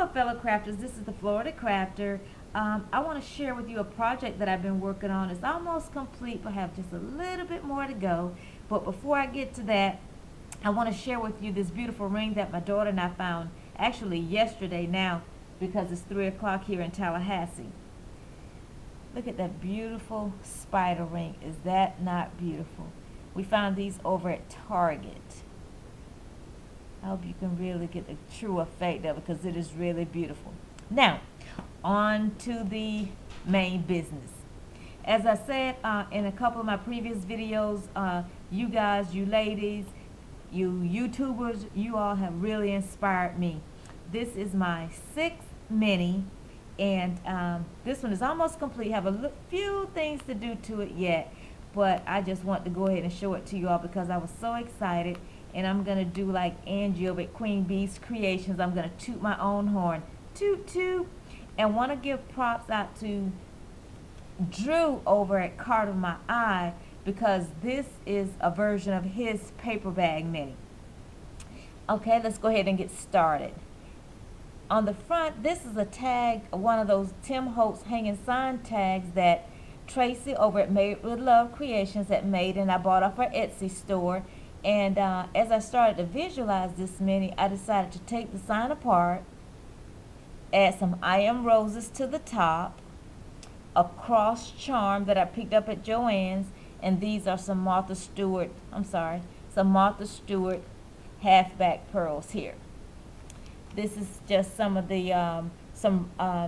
Hello fellow crafters, this is the Florida Crafter. I want to share with you a project that I've been working on. It's almost complete but have just a little bit more to go. But before I get to that, I want to share with you this beautiful ring that my daughter and I found actually yesterday now because it's 3 o'clock here in Tallahassee. Look at that beautiful spider ring. Is that not beautiful? We found these over at Target. I hope you can really get the true effect of it because it is really beautiful. Now, on to the main business. As I said in a couple of my previous videos, you guys, you ladies, you YouTubers, you all have really inspired me. This is my 6th mini, and this one is almost complete. Have a few things to do to it yet, but I just want to go ahead and show it to you all because I was so excited. And I'm going to do like Angie over at Queen Bee's Creations. I'm going to toot my own horn. Toot, toot. And want to give props out to Drew over at Card of My Eye because this is a version of his paper bag mini. Okay, let's go ahead and get started. On the front, this is a tag, one of those Tim Holtz hanging sign tags that Tracy over at Made with Love Creations had made, and I bought off her Etsy store. And as I started to visualize this mini, I decided to take the sign apart, add some I Am Roses to the top, a cross charm that I picked up at Joann's, and these are some Martha Stewart halfback pearls here. This is just some of the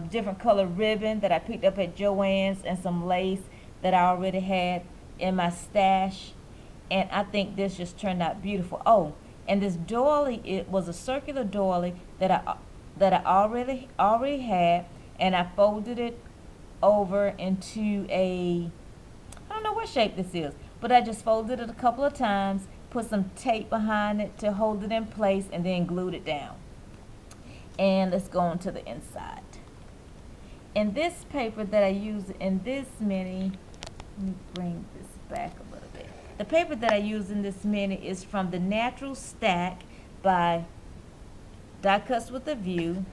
different color ribbon that I picked up at Joann's and some lace that I already had in my stash. And I think this just turned out beautiful. Oh, and this doily, it was a circular doily that I already had, and I folded it over into I don't know what shape this is, but I just folded it a couple of times, put some tape behind it to hold it in place, and then glued it down. And let's go on to the inside. And this paper that I use in this mini, let me bring this back a little bit. The paper that I use in this mini is from the Natural Stack by Die Cuts with a View.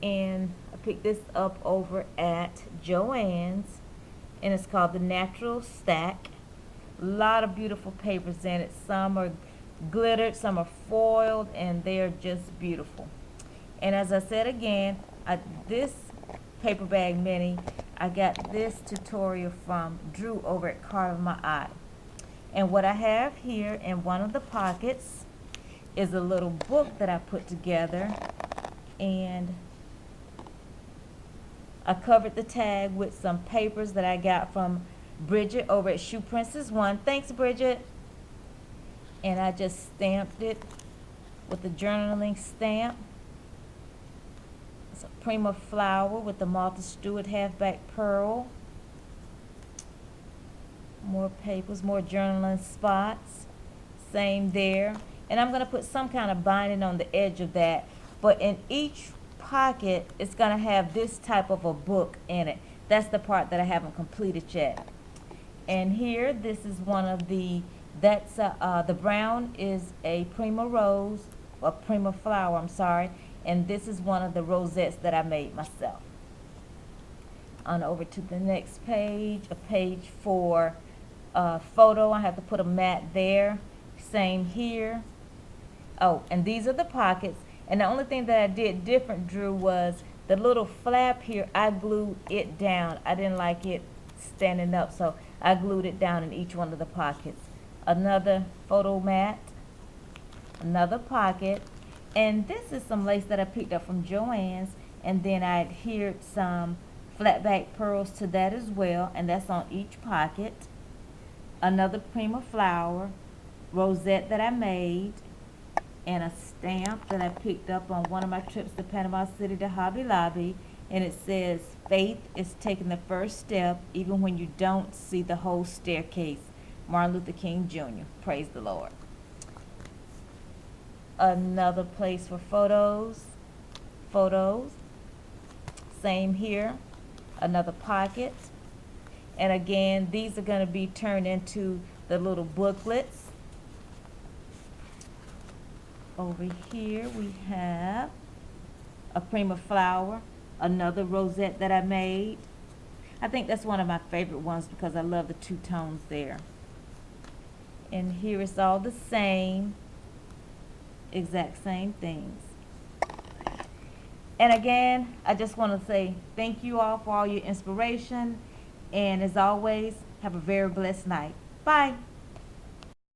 And I picked this up over at Joann's. And it's called the Natural Stack. A lot of beautiful papers in it. Some are glittered, some are foiled, and they're just beautiful. And as I said again, this paper bag mini, I got this tutorial from Drew over at Card of My Eye. And what I have here in one of the pockets is a little book that I put together, and I covered the tag with some papers that I got from Bridget over at Shoe Princess 1. Thanks, Bridget. And I just stamped it with the journaling stamp. It's a Prima flower with the Martha Stewart halfback pearl. More papers, more journaling spots. Same there. And I'm going to put some kind of binding on the edge of that. But in each pocket, it's going to have this type of a book in it. That's the part that I haven't completed yet. And here, this is one of the, the brown is a Prima rose, or Prima flower, I'm sorry. And this is one of the rosettes that I made myself. On over to the next page, a page for photo. I have to put a mat there. Same here. Oh, and these are the pockets. And the only thing that I did different, Drew, was the little flap here, I glued it down. I didn't like it standing up, so I glued it down in each one of the pockets. Another photo mat, another pocket, and this is some lace that I picked up from Joann's, and then I adhered some flat back pearls to that as well, and that's on each pocket. Another Prima flower, rosette that I made, and a stamp that I picked up on one of my trips to Panama City to Hobby Lobby, and it says, "Faith is taking the first step even when you don't see the whole staircase. Martin Luther King Jr. Praise the Lord." Another place for photos. Same here. Another pocket. And again, these are going to be turned into the little booklets. Over here we have a cream of flour, another rosette that I made. I think that's one of my favorite ones because I love the two tones there. And here it's all the same, exact same things. And again, I just want to say thank you all for all your inspiration. And as always, have a very blessed night. Bye.